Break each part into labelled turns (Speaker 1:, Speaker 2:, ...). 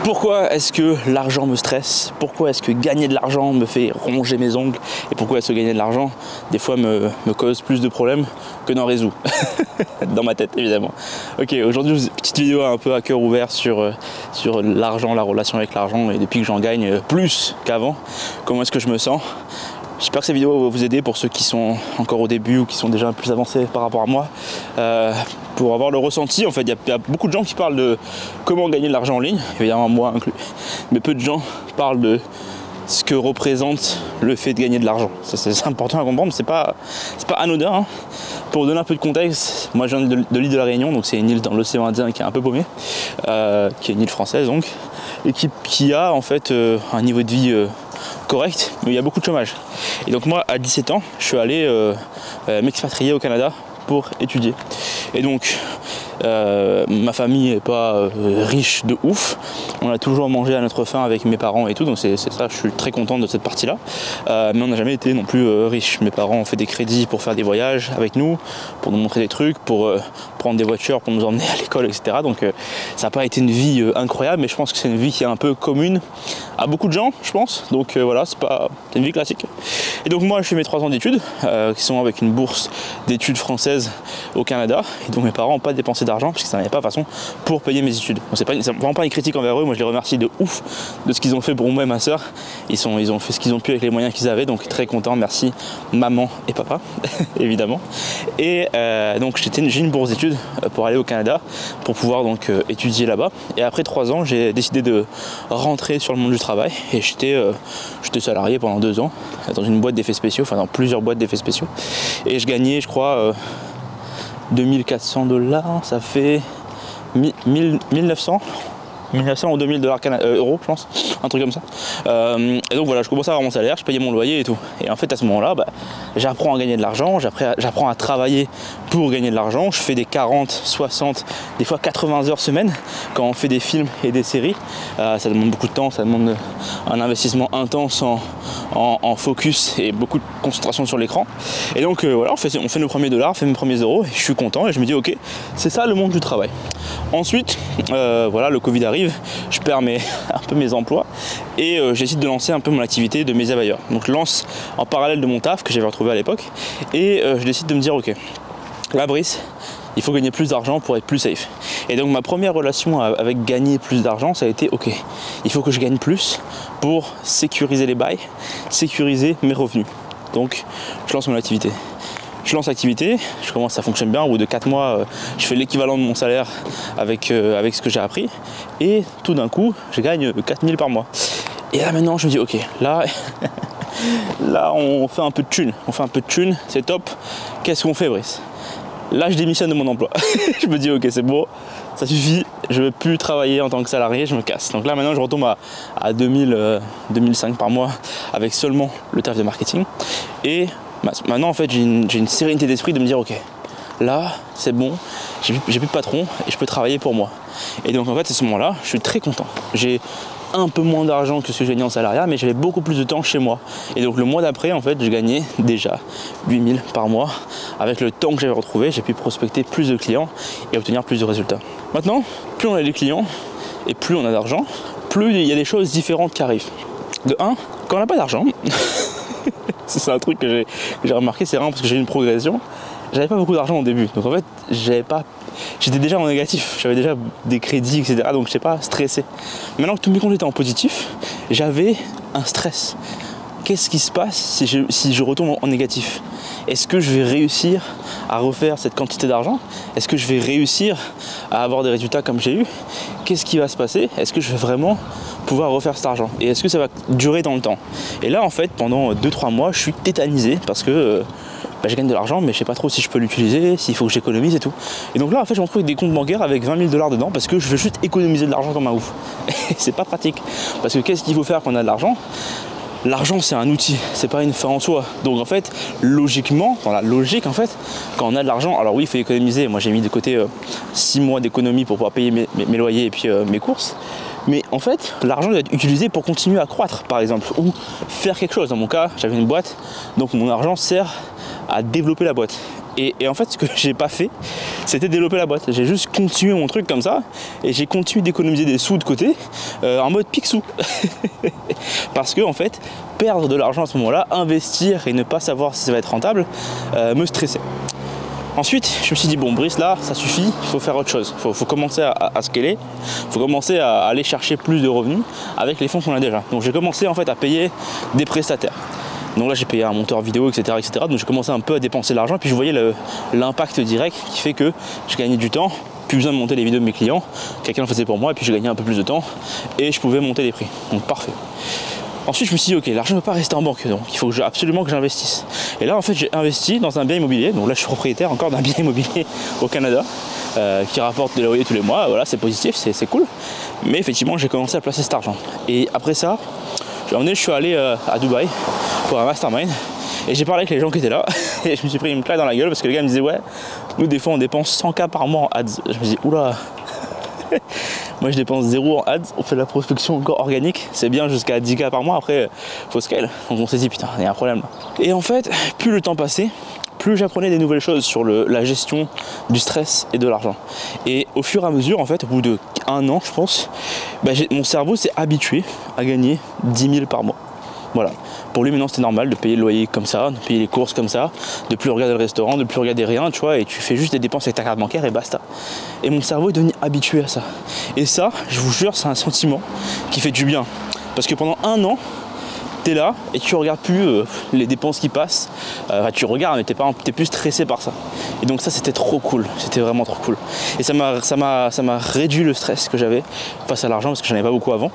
Speaker 1: Pourquoi est-ce que l'argent me stresse? Pourquoi est-ce que gagner de l'argent me fait ronger mes ongles? Et pourquoi est-ce que gagner de l'argent, des fois, me cause plus de problèmes que n'en résout? Dans ma tête, évidemment. Ok, aujourd'hui, petite vidéo un peu à cœur ouvert sur l'argent, la relation avec l'argent, et depuis que j'en gagne plus qu'avant, comment est-ce que je me sens? J'espère que cette vidéo va vous aider pour ceux qui sont encore au début ou qui sont déjà plus avancés par rapport à moi. Pour avoir le ressenti, en fait, il y a beaucoup de gens qui parlent de comment gagner de l'argent en ligne, évidemment moi inclus, mais peu de gens parlent de ce que représente le fait de gagner de l'argent. C'est important à comprendre, c'est pas anodin. Hein. Pour vous donner un peu de contexte, moi je viens de l'île de la Réunion, donc c'est une île dans l'océan Indien qui est un peu paumée, qui est une île française donc, et qui a en fait un niveau de vie correct, mais il y a beaucoup de chômage. Et donc moi à 17 ans, je suis allé m'expatrier au Canada pour étudier. Et donc ma famille n'est pas riche de ouf, on a toujours mangé à notre faim avec mes parents et tout, donc c'est ça, je suis très content de cette partie là, mais on n'a jamais été non plus riche. Mes parents ont fait des crédits pour faire des voyages avec nous, pour nous montrer des trucs, pour prendre des voitures, pour nous emmener à l'école, etc. Donc ça n'a pas été une vie incroyable, mais je pense que c'est une vie qui est un peu commune à beaucoup de gens, je pense. Donc voilà, c'est une vie classique. Et donc moi je fais mes 3 ans d'études, qui sont avec une bourse d'études françaises au Canada, et donc mes parents n'ont pas dépensé d'argent parce qu'ils n'avaient pas de façon pour payer mes études. Donc c'est vraiment pas une critique envers eux, moi je les remercie de ouf de ce qu'ils ont fait pour moi et ma soeur. Ils ont fait ce qu'ils ont pu avec les moyens qu'ils avaient, donc très content, merci maman et papa évidemment. Et donc j'ai une bourse d'études pour aller au Canada pour pouvoir donc étudier là-bas. Et après 3 ans j'ai décidé de rentrer sur le monde du travail et j'étais salarié pendant 2 ans dans une boîte d'effets spéciaux, enfin dans plusieurs boîtes d'effets spéciaux, et je gagnais je crois 2400$, ça fait 1900 ou 2000 euros, je pense, un truc comme ça. Et donc voilà, je commençais à avoir mon salaire, je payais mon loyer et tout. Et en fait, à ce moment-là, j'apprends à gagner de l'argent, j'apprends à travailler pour gagner de l'argent. Je fais des 40, 60, des fois 80 heures semaine quand on fait des films et des séries. Ça demande beaucoup de temps, ça demande un investissement intense en focus et beaucoup de concentration sur l'écran. Et donc voilà, on fait nos premiers dollars, on fait mes premiers euros, et je suis content et je me dis ok, c'est ça le monde du travail. Ensuite, voilà, le Covid arrive, je perds un peu mes emplois et j'essaie de lancer un peu mon activité de média buyer. Donc je lance en parallèle de mon taf que j'avais retrouvé à l'époque, et je décide de me dire ok, là Brice, il faut gagner plus d'argent pour être plus safe. Et donc ma première relation avec gagner plus d'argent, ça a été ok, il faut que je gagne plus pour sécuriser les bails, sécuriser mes revenus. Donc je lance mon activité. Je lance l'activité, je commence, ça fonctionne bien. Au bout de 4 mois, je fais l'équivalent de mon salaire avec ce que j'ai appris. Et tout d'un coup, je gagne 4000 par mois. Et là maintenant, je me dis, ok, là, là on fait un peu de thunes. On fait un peu de thunes, c'est top. Qu'est-ce qu'on fait, Brice? Là, je démissionne de mon emploi. Je me dis, ok, c'est bon, ça suffit. Je ne veux plus travailler en tant que salarié, je me casse. Donc là, maintenant, je retombe à 2005 par mois avec seulement le taf de marketing. Et maintenant en fait j'ai une sérénité d'esprit de me dire ok, là c'est bon, j'ai plus de patron et je peux travailler pour moi. Et donc en fait à ce moment là je suis très content. J'ai un peu moins d'argent que ce que je gagnais en salariat, mais j'avais beaucoup plus de temps chez moi. Et donc le mois d'après en fait je gagnais déjà 8000 par mois. Avec le temps que j'avais retrouvé, j'ai pu prospecter plus de clients et obtenir plus de résultats. Maintenant, plus on a des clients et plus on a d'argent, plus il y a des choses différentes qui arrivent. De 1, quand on n'a pas d'argent, c'est un truc que j'ai remarqué, c'est vraiment parce que j'ai eu une progression. J'avais pas beaucoup d'argent au début, donc en fait j'étais déjà en négatif, j'avais déjà des crédits, etc. Donc je n'étais pas stressé. Maintenant que tous mes comptes étaient en positif, j'avais un stress. Qu'est-ce qui se passe si je retombe en négatif? Est-ce que je vais réussir à refaire cette quantité d'argent? Est-ce que je vais réussir à avoir des résultats comme j'ai eu? Qu'est-ce qui va se passer? Est-ce que je vais vraiment pouvoir refaire cet argent? Et est-ce que ça va durer dans le temps? Et là en fait pendant 2-3 mois je suis tétanisé parce que je gagne de l'argent mais je sais pas trop si je peux l'utiliser, s'il faut que j'économise et tout. Et donc là en fait je me retrouve avec des comptes bancaires avec 20 000$ dedans parce que je veux juste économiser de l'argent comme un ouf. Et c'est pas pratique parce que qu'est-ce qu'il faut faire quand on a de l'argent? L'argent c'est un outil, c'est pas une fin en soi. Donc en fait, logiquement, dans la logique en fait, quand on a de l'argent, alors oui il faut économiser. Moi j'ai mis de côté 6 mois d'économie pour pouvoir payer mes loyers et puis mes courses. Mais en fait, l'argent doit être utilisé pour continuer à croître par exemple, ou faire quelque chose. Dans mon cas, j'avais une boîte, donc mon argent sert à développer la boîte. Et en fait, ce que j'ai pas fait, c'était développer la boîte. J'ai juste continué mon truc comme ça et j'ai continué d'économiser des sous de côté en mode pique-sous. Parce que en fait, perdre de l'argent à ce moment-là, investir et ne pas savoir si ça va être rentable, me stressait. Ensuite, je me suis dit, bon, Brice, là, ça suffit, il faut faire autre chose. Il faut commencer à scaler, il faut commencer à aller chercher plus de revenus avec les fonds qu'on a déjà. Donc, j'ai commencé en fait à payer des prestataires. Donc là, j'ai payé un monteur vidéo, etc. etc. Donc, j'ai commencé un peu à dépenser de l'argent. Et puis, je voyais l'impact direct qui fait que je gagnais du temps, plus besoin de monter les vidéos de mes clients. Quelqu'un le faisait pour moi et puis je gagnais un peu plus de temps et je pouvais monter les prix. Donc, parfait. Ensuite, je me suis dit, ok, l'argent ne peut pas rester en banque, donc il faut absolument que j'investisse. Et là, en fait, j'ai investi dans un bien immobilier. Donc là, je suis propriétaire encore d'un bien immobilier au Canada qui rapporte des loyers tous les mois. Voilà, c'est positif, c'est cool. Mais effectivement, j'ai commencé à placer cet argent. Et après ça, je suis allé à Dubaï pour un mastermind. Et j'ai parlé avec les gens qui étaient là. Et je me suis pris une claque dans la gueule parce que le gars me disait, ouais, nous, des fois, on dépense 100K par mois en ads. Je me dis, oula. Moi je dépense 0 en ads, on fait de la prospection encore organique, c'est bien jusqu'à 10K par mois, après faut scale. Donc on s'est dit putain, il y a un problème là. Et en fait, plus le temps passait, plus j'apprenais des nouvelles choses sur la gestion du stress et de l'argent. Et au fur et à mesure, en fait, au bout de 1 an je pense, mon cerveau s'est habitué à gagner 10 000 par mois. Voilà. Pour lui maintenant c'était normal de payer le loyer comme ça, de payer les courses comme ça, de plus regarder le restaurant, de plus regarder rien, tu vois, et tu fais juste des dépenses avec ta carte bancaire et basta. Et mon cerveau est devenu habitué à ça. Et ça, je vous jure, c'est un sentiment qui fait du bien. Parce que pendant 1 an, t'es là et tu regardes plus les dépenses qui passent. Tu regardes mais t'es plus stressé par ça. Et donc ça c'était trop cool, c'était vraiment trop cool. Et ça m'a réduit le stress que j'avais face à l'argent parce que j'en avais pas beaucoup avant.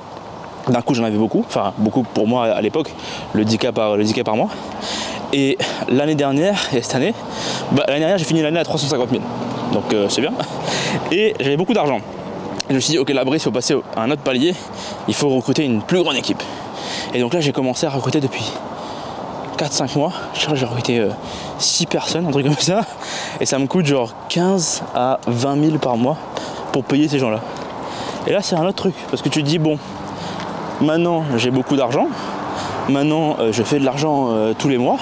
Speaker 1: D'un coup j'en avais beaucoup, enfin beaucoup pour moi à l'époque, le 10K par mois. Et l'année dernière, et cette année, l'année dernière j'ai fini l'année à 350 000. Donc c'est bien. Et j'avais beaucoup d'argent. Et je me suis dit ok, là Brice, il faut passer à un autre palier, il faut recruter une plus grande équipe. Et donc là j'ai commencé à recruter depuis 4-5 mois, j'ai recruté 6 personnes, un truc comme ça. Et ça me coûte genre 15 à 20 000 par mois pour payer ces gens-là. Et là c'est un autre truc, parce que tu te dis bon, maintenant j'ai beaucoup d'argent, maintenant je fais de l'argent tous les mois,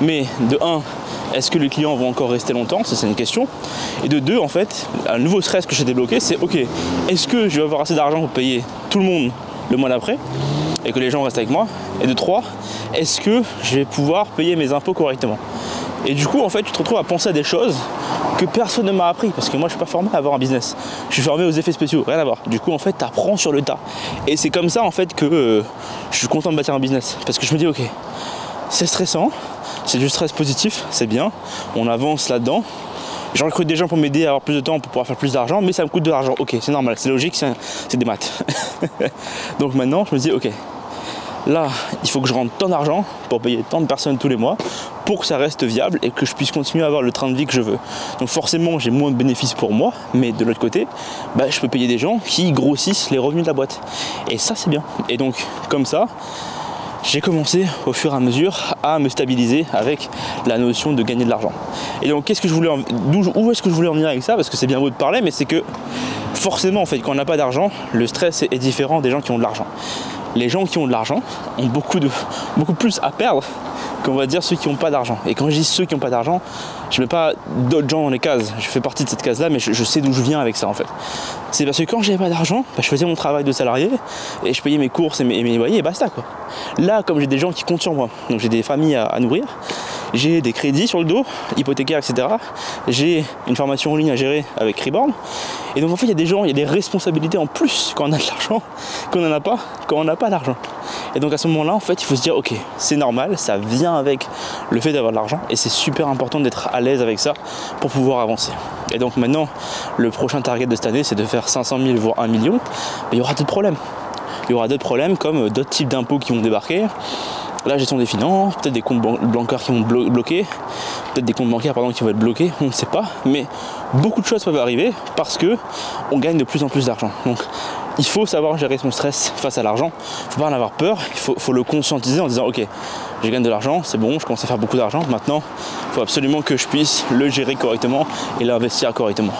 Speaker 1: mais de 1, est-ce que les clients vont encore rester longtemps? Ça c'est une question. Et de 2, en fait, un nouveau stress que j'ai débloqué, c'est ok, est-ce que je vais avoir assez d'argent pour payer tout le monde le mois d'après et que les gens restent avec moi? Et de 3, est-ce que je vais pouvoir payer mes impôts correctement? Et du coup, en fait, tu te retrouves à penser à des choses que personne ne m'a appris, parce que moi je suis pas formé à avoir un business, je suis formé aux effets spéciaux, rien à voir. Du coup en fait tu apprends sur le tas, et c'est comme ça en fait que je suis content de bâtir un business, parce que je me dis ok, c'est stressant, c'est du stress positif, c'est bien, on avance là-dedans, je recrute des gens pour m'aider à avoir plus de temps pour pouvoir faire plus d'argent, mais ça me coûte de l'argent, ok, c'est normal, c'est logique, c'est des maths. Donc maintenant je me dis ok, là il faut que je rentre tant d'argent pour payer tant de personnes tous les mois pour que ça reste viable et que je puisse continuer à avoir le train de vie que je veux. Donc forcément j'ai moins de bénéfices pour moi, mais de l'autre côté je peux payer des gens qui grossissent les revenus de la boîte, et ça c'est bien. Et donc comme ça j'ai commencé au fur et à mesure à me stabiliser avec la notion de gagner de l'argent. Et donc qu'est-ce que je voulais où est-ce que je voulais en venir avec ça? Parce que c'est bien beau de parler, mais c'est que forcément en fait quand on n'a pas d'argent, le stress est différent des gens qui ont de l'argent. Les gens qui ont de l'argent ont beaucoup plus à perdre qu'on va dire ceux qui n'ont pas d'argent. Et quand je dis ceux qui n'ont pas d'argent, je ne mets pas d'autres gens dans les cases, je fais partie de cette case là, mais je sais d'où je viens avec ça en fait. C'est parce que quand j'avais pas d'argent, je faisais mon travail de salarié et je payais mes courses et mes loyers et basta quoi. Là comme j'ai des gens qui comptent sur moi, donc j'ai des familles à nourrir, j'ai des crédits sur le dos, hypothécaires, etc. J'ai une formation en ligne à gérer avec Reborn. Et donc en fait il y a des gens, il y a des responsabilités en plus quand on a de l'argent, qu'on n'en a pas, quand on n'a pas d'argent. Et donc à ce moment-là en fait il faut se dire ok, c'est normal, ça vient avec le fait d'avoir de l'argent et c'est super important d'être à l'aise avec ça pour pouvoir avancer. Et donc maintenant le prochain target de cette année c'est de faire 500 000 voire 1 million. Mais il y aura d'autres problèmes. Il y aura d'autres problèmes comme d'autres types d'impôts qui vont débarquer, la gestion des finances, peut-être des comptes bancaires qui vont bloquer, peut-être des comptes bancaires qui vont être bloqués, on ne sait pas, mais beaucoup de choses peuvent arriver parce que on gagne de plus en plus d'argent. Donc il faut savoir gérer son stress face à l'argent. Il ne faut pas en avoir peur, il faut le conscientiser en disant ok, je gagne de l'argent, c'est bon, je commence à faire beaucoup d'argent, maintenant il faut absolument que je puisse le gérer correctement et l'investir correctement.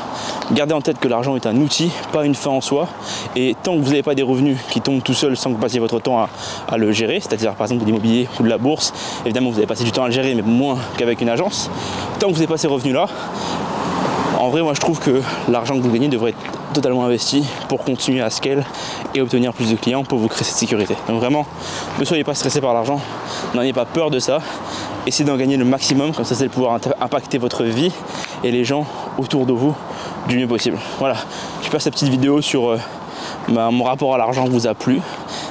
Speaker 1: Gardez en tête que l'argent est un outil, pas une fin en soi, et tant que vous n'avez pas des revenus qui tombent tout seuls sans que vous passiez votre temps à le gérer, c'est-à-dire par exemple de l'immobilier ou de la bourse, évidemment vous allez passer du temps à le gérer mais moins qu'avec une agence, tant que vous n'avez pas ces revenus là, en vrai moi je trouve que l'argent que vous gagnez devrait être totalement investi pour continuer à scale et obtenir plus de clients pour vous créer cette sécurité. Donc vraiment, ne soyez pas stressé par l'argent, n'ayez pas peur de ça, essayez d'en gagner le maximum, comme ça c'est de pouvoir impacter votre vie et les gens autour de vous du mieux possible. Voilà, j'espère que cette petite vidéo sur mon rapport à l'argent vous a plu.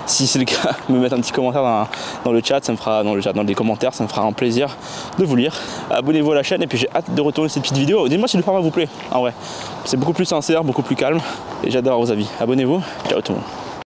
Speaker 1: Si c'est le cas, me mettre un petit commentaire dans le chat, dans les commentaires, ça me fera un plaisir de vous lire. Abonnez-vous à la chaîne et puis j'ai hâte de retourner cette petite vidéo. Dites-moi si le format vous plaît. En vrai, c'est beaucoup plus sincère, beaucoup plus calme et j'adore vos avis. Abonnez-vous. Ciao tout le monde.